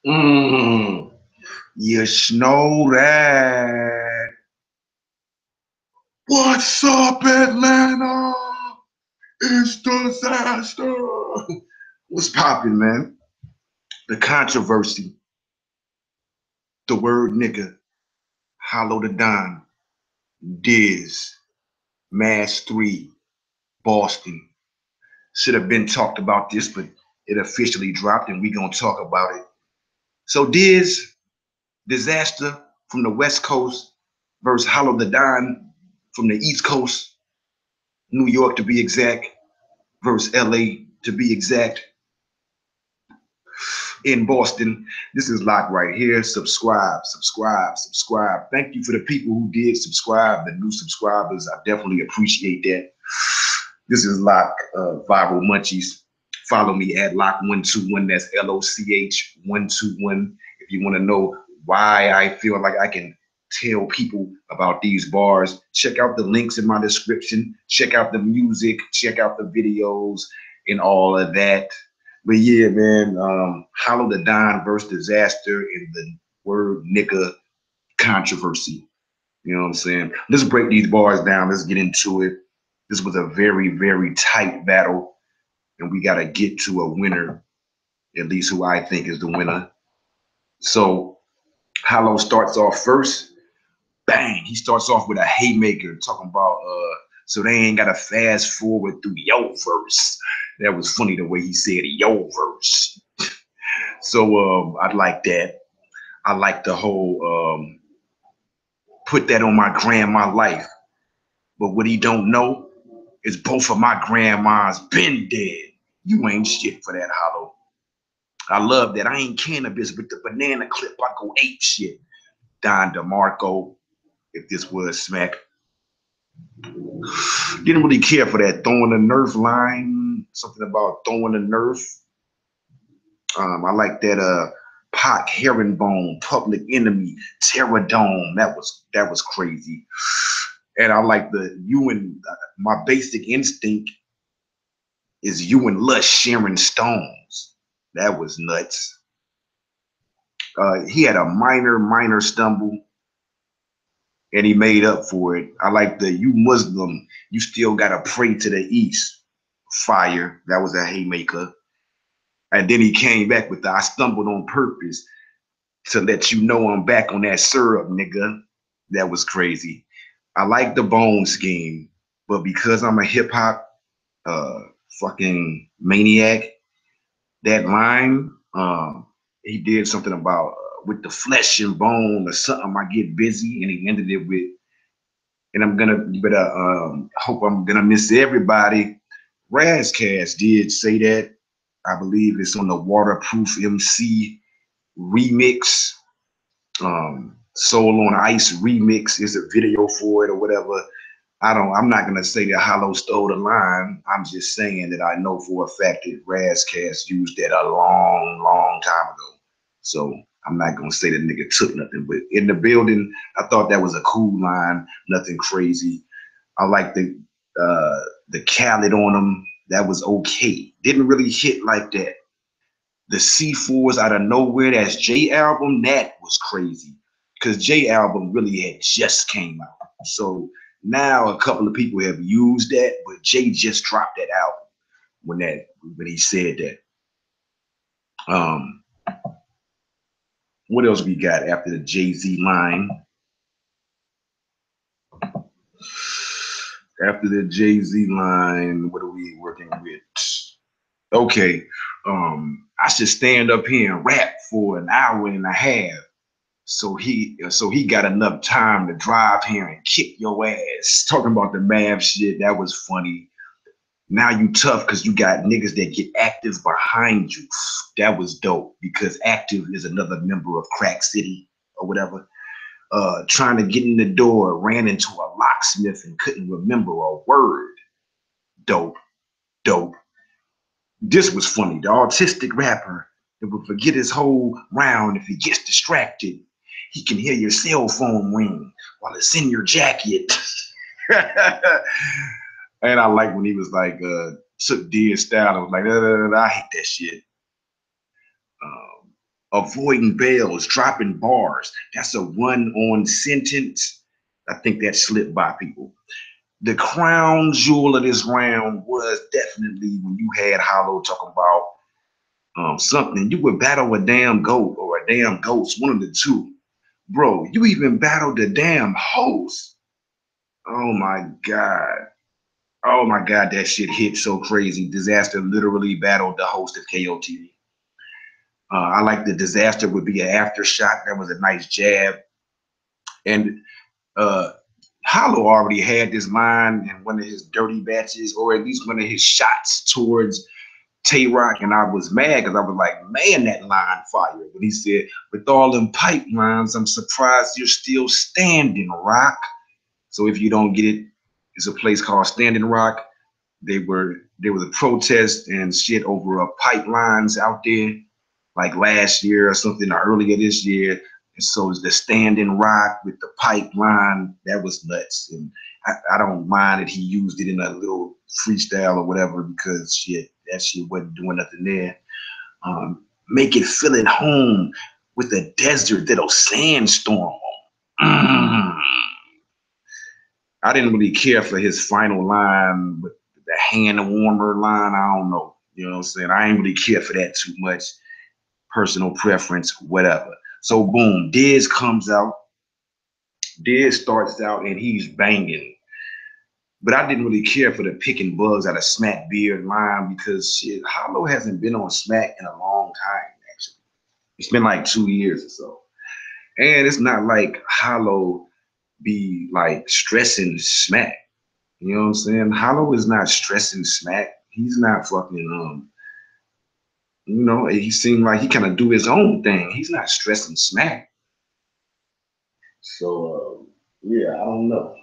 Mm, you know that. What's up, Atlanta? It's Dizaster. What's poppin', man? The controversy, the word nigga, Hollow the Don, Diz, Mass 3, Boston. Should have been talked about this, but it officially dropped and we gonna talk about it. So Dizaster from the West Coast versus Hollow the Don from the East Coast, New York to be exact, versus LA to be exact, in Boston. This is Loch right here. Subscribe, subscribe, subscribe. Thank you for the people who did subscribe, the new subscribers. I definitely appreciate that. This is Loch, Viral Munchies. Follow me at Loch121. That's LOCH121. If you want to know why I feel like I can tell people about these bars, check out the links in my description. Check out the music. Check out the videos and all of that. But yeah, man, Hollow the Don versus Dizaster in the word nigga controversy. You know what I'm saying? Let's break these bars down. Let's get into it. This was a very, very tight battle, and we got to get to a winner, at least who I think is the winner. So Hollow starts off first. Bang! He starts off with a haymaker, talking about so they ain't got to fast forward through your verse. That was funny the way he said your verse. So I like that. I like the whole put that on my grandma life. But what he don't know is both of my grandmas been dead. You ain't shit for that, Hollow. I love that. I ain't cannabis, but the banana clip, I go ape shit. Don DeMarco, if this was smack. Didn't really care for that throwing a nerf line. Something about throwing a nerf. I like that Pac herringbone, public enemy, Terradome. That was crazy. And I like the you and my basic instinct is you and Lush sharing stones. That was nuts. He had a minor stumble and he made up for it. I like the you Muslim, you still gotta pray to the east. Fire. That was a haymaker. And then he came back with the I stumbled on purpose to let you know I'm back on that syrup, nigga. That was crazy. I like the bone scheme, but because I'm a hip hop uh fucking maniac, that line, he did something about with the flesh and bone or something. I get busy, and he ended it with, and I'm gonna, but hope I'm gonna miss everybody. Razcast did say that. I believe it's on the Waterproof MC remix. Soul on Ice remix is a video for it or whatever. I'm not gonna say that Hollow stole the line. I'm just saying that I know for a fact that Razcast used that a long time ago. So I'm not gonna say the nigga took nothing. But in the building, I thought that was a cool line, nothing crazy. I like the Khaled on them. That was okay. Didn't really hit like that. The C4s out of nowhere, that's J album, that was crazy. Because J album really had just came out. So now a couple of people have used that, but Jay just dropped that album when he said that. Um, what else we got after the Jay-Z line? After the Jay-Z line, what are we working with? Okay, I should stand up here and rap for an hour and a half. So he got enough time to drive here and kick your ass. Talking about the math shit, that was funny. Now you tough because you got niggas that get active behind you. That was dope because active is another member of Crack City or whatever. Trying to get in the door, ran into a locksmith and couldn't remember a word. Dope, dope. This was funny. The autistic rapper that would forget his whole round if he gets distracted. He can hear your cell phone ring while it's in your jacket. And I like when he was like, took Diaz style and was like, I hate that shit. avoiding bails, dropping bars. That's a run-on sentence. I think that slipped by people. The crown jewel of this round was definitely when you had Hollow talking about something. You would battle a damn goat or a damn ghost, one of the two. Bro, you even battled the damn host. Oh my God. Oh my God, that shit hit so crazy. Dizaster literally battled the host of KOTD. I like the Dizaster would be an aftershock. That was a nice jab. And Hollow already had this line in one of his dirty batches, or at least one of his shots towards Tay Rock, and I was mad because I was like, man, that line fire. When he said, with all them pipelines, I'm surprised you're still standing, Rock. So if you don't get it, it's a place called Standing Rock. There was a protest and shit over pipelines out there, like last year or something, or earlier this year. And so it's the Standing Rock with the pipeline. That was nuts. And I don't mind that he used it in a little freestyle or whatever, because shit, that shit wasn't doing nothing there. Make it feel at home with a desert that'll sandstorm. I didn't really care for his final line, but the hand warmer line, I don't know. You know what I'm saying? I ain't really care for that too much. Personal preference, whatever. So boom, Diz comes out. Diz starts out and he's banging. But I didn't really care for the picking bugs out of Smack Beard line, because shit, Hollow hasn't been on Smack in a long time, actually. It's been like 2 years or so. And it's not like Hollow be like stressing Smack. You know what I'm saying? Hollow is not stressing Smack. He's not fucking he seemed like he kind of do his own thing. He's not stressing Smack. So yeah, I don't know.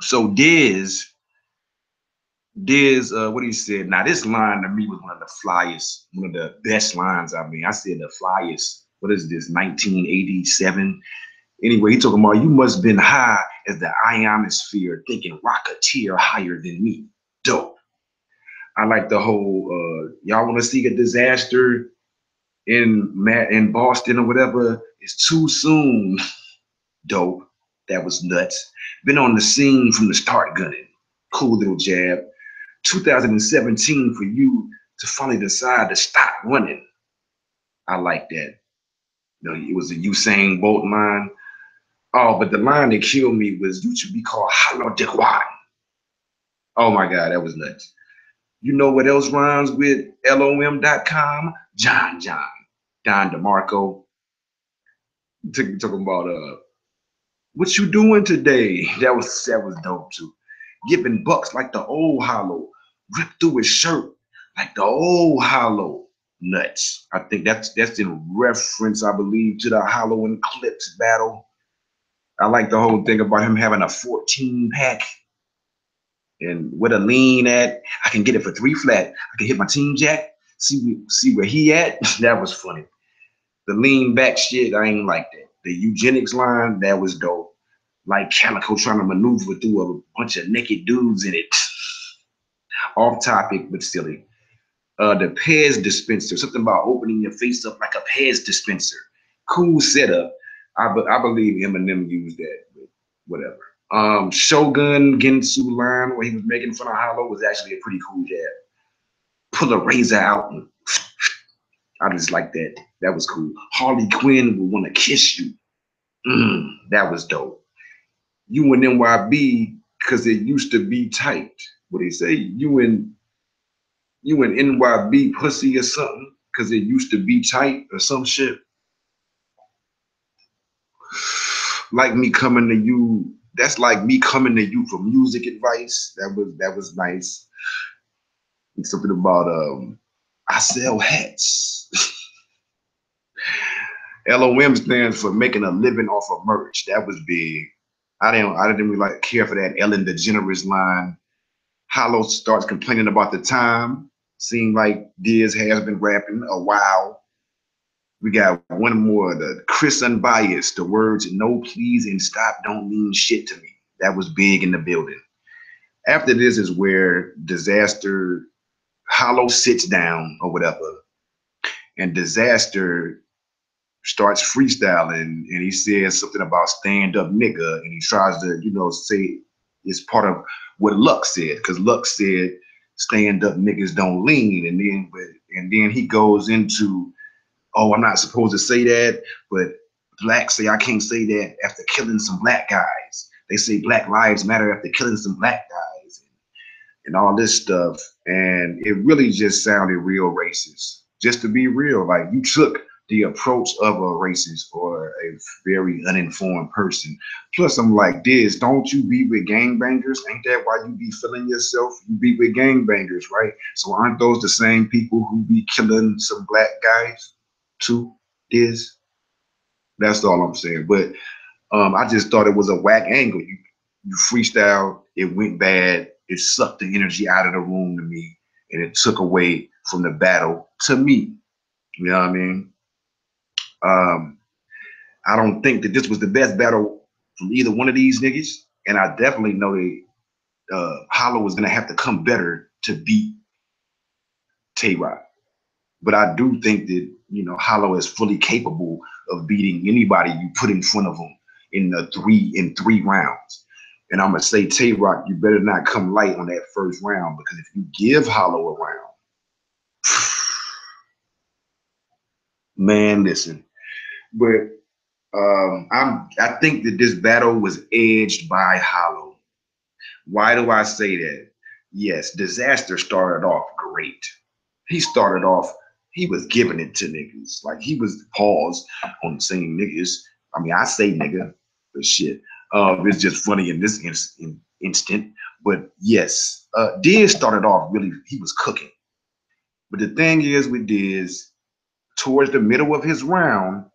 So Diz, what he said. Now this line to me was one of the flyest, one of the best lines. I mean, I said the flyest. What is this? 1987. Anyway, he talking about, you must have been high as the ionosphere, thinking Rocketeer higher than me. Dope. I like the whole y'all want to see a disaster in Boston or whatever. It's too soon. Dope. That was nuts. Been on the scene from the start gunning. Cool little jab. 2017 for you to finally decide to stop running. I like that. It was a Usain Bolt line. Oh, but the line that killed me was, you should be called Hollow Dickwan. Oh my God, that was nuts. You know what else rhymes with LOM.com? John. Don DeMarco. Talking about what you doing today? That was dope too. Giving bucks like the old Hollow. Ripped through his shirt like the old Hollow. Nuts. I think that's in reference, I believe, to the Hollow and Clips battle. I like the whole thing about him having a 14 pack and with a lean at. I can get it for 3 flat. I can hit my team jack. See where he at. That was funny. The lean back shit, I ain't like that. The eugenics line, that was dope. Like Calico trying to maneuver through a bunch of naked dudes in it. Off topic, but silly. The Pez dispenser, something about opening your face up like a Pez dispenser. Cool setup. I believe Eminem used that, but whatever. Shogun Gensu line where he was making fun of Hollow was actually a pretty cool jab. Pull a razor out and I just like that. That was cool. Harley Quinn would want to kiss you. That was dope. You and NYB, because it used to be tight. What do you say? You and NYB pussy or something, because it used to be tight or some shit. Like me coming to you. That's like me coming to you for music advice. That was nice. And something about I sell hats. LOM stands for making a living off of merch. That was big. I didn't really like care for that Ellen DeGeneres line. Hollow starts complaining about the time. Seemed like Diz has been rapping a while. We got one more, the Chris Unbiased. The words no, please, and stop don't mean shit to me. That was big in the building. After this is where Dizaster, Hollow sits down or whatever. and Dizaster starts freestyling, and he says something about stand up nigga, and he tries to, you know, say it's part of what Luck said, because Luck said stand up niggas don't lean, and then he goes into, oh, I'm not supposed to say that, but blacks say I can't say that after killing some black guys. They say Black Lives Matter after killing some black guys, and all this stuff. And it really just sounded real racist. Just to be real, like you took the approach of a racist or a very uninformed person. Plus, I'm like, Diz, don't you be with gangbangers? Ain't that why you be feeling yourself? You be with gangbangers, right? So aren't those the same people who be killing some black guys too, Diz? That's all I'm saying. But I just thought it was a whack angle. You freestyle, it went bad, it sucked the energy out of the room to me, and it took away from the battle to me. You know what I mean? Um, I don't think that this was the best battle from either one of these niggas, and I definitely know that Hollow was gonna have to come better to beat Tay Rock. But I do think that, you know, Hollow is fully capable of beating anybody you put in front of him in three rounds. And I'm gonna say, Tay Rock, you better not come light on that first round, because if you give Hollow a round, man, listen. But I think that this battle was edged by Hollow. Why do I say that? Yes, Dizaster started off great. He started off, he was giving it to niggas. Like he was paused on saying niggas. I mean, I say nigga, but shit. It's just funny in this instant. But yes, Diz started off really, he was cooking. But the thing is with Diz, towards the middle of his round,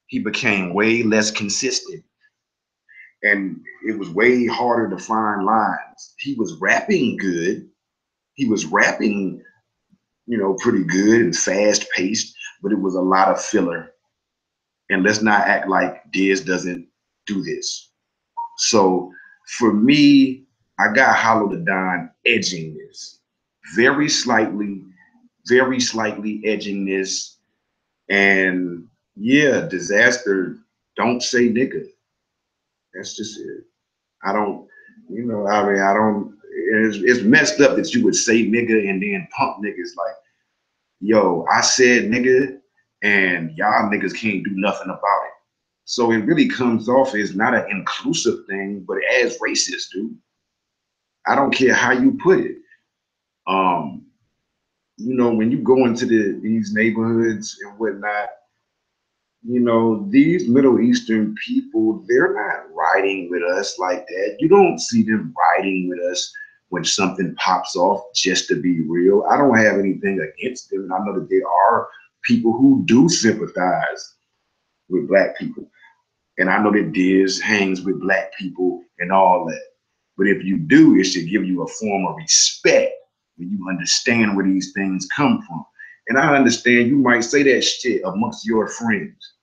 he became way less consistent. And it was way harder to find lines. He was rapping good. He was rapping, you know, pretty good and fast paced, but it was a lot of filler. And let's not act like Diz doesn't do this. So for me, I got Hollow the Don edging this very slightly, very slightly edging this. And yeah, Dizaster, don't say nigga. That's just it. I don't, you know, I mean, I don't, it's messed up that you would say nigga and then pump niggas like, yo, I said nigga, and y'all niggas can't do nothing about it. So it really comes off as not an inclusive thing, but as racist, dude. I don't care how you put it. Um, you know, when you go into these neighborhoods and whatnot, you know, these Middle Eastern people, they're not riding with us like that. You don't see them riding with us when something pops off, just to be real. I don't have anything against them. And I know that there are people who do sympathize with black people. And I know that Diz hangs with black people and all that. But if you do, it should give you a form of respect when you understand where these things come from. And I understand you might say that shit amongst your friends.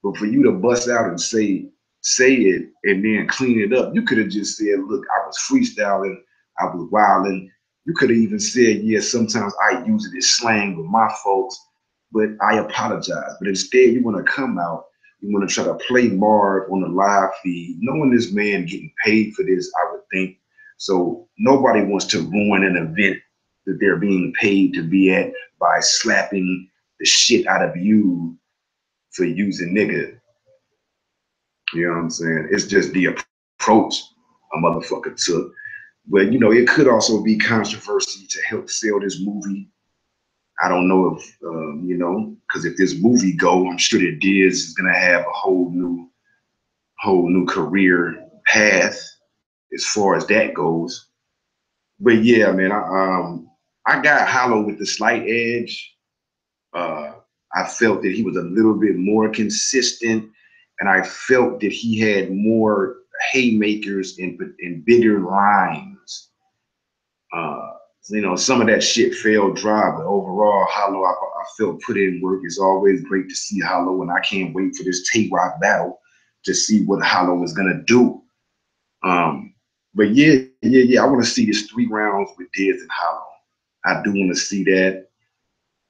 But for you to bust out and say it and then clean it up, you could have just said, look, I was freestyling, I was wilding. You could have even said, yeah, sometimes I use it as slang with my folks, but I apologize. But instead, you want to come out, you want to try to play Marv on the live feed, knowing this man getting paid for this, I would think. So nobody wants to ruin an event that they're being paid to be at by slapping the shit out of you for using nigga. You know what I'm saying? It's just the approach a motherfucker took. But you know, it could also be controversy to help sell this movie. I don't know if you know, because if this movie go, I'm sure that Diz is gonna have a whole new career path as far as that goes. But yeah, man, I got Hollow with the slight edge. Uh, I felt that he was a little bit more consistent, and I felt that he had more haymakers and bigger lines. You know, some of that shit fell dry, but overall, Hollow, I felt put in work. It's always great to see Hollow, and I can't wait for this Tay Rock battle to see what Hollow is gonna do. But yeah, I want to see this 3 rounds with Diz and Hollow. I do want to see that.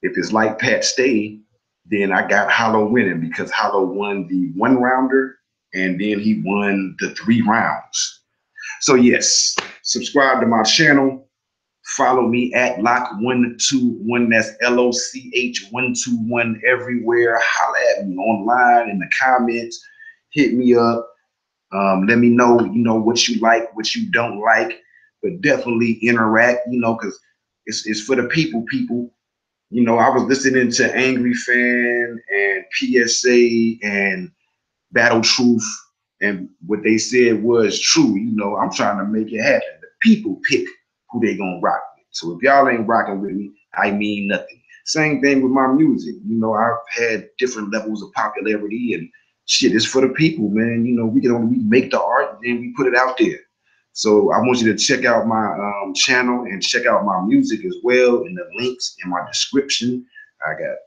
If it's like Pat Stay, Then I got Hollow winning because Hollow won the 1-rounder and then he won the 3 rounds. So yes, subscribe to my channel. Follow me at Loch121. That's LOCH121 everywhere. Holla at me online in the comments. Hit me up. Let me know, what you like, what you don't like, but definitely interact, because it's for the people. I was listening to Angry Fan and PSA and Battle Truth, and what they said was true. I'm trying to make it happen. The people pick who they gonna rock with. So if y'all ain't rocking with me, I mean nothing. Same thing with my music. I've had different levels of popularity, and shit, it's for the people, man. We can only make the art and we put it out there. So I want you to check out my channel and check out my music as well in the links in my description. I got,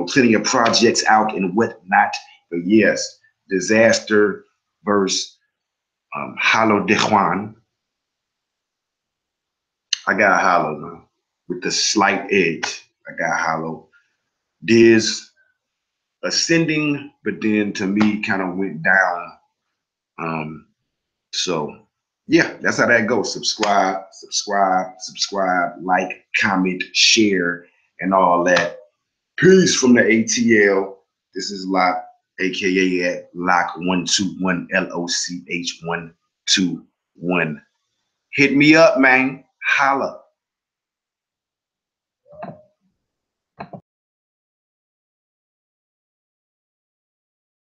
plenty of projects out and whatnot. But yes, Dizaster versus Hollow de Juan. I got Hollow now with the slight edge. I got Hollow. Diz ascending, but then to me kind of went down. So yeah, that's how that goes. Subscribe, like, comment, share, and all that. Peace from the ATL. This is Loch, aka at Loch121, LOCH121. Hit me up, man. Holla.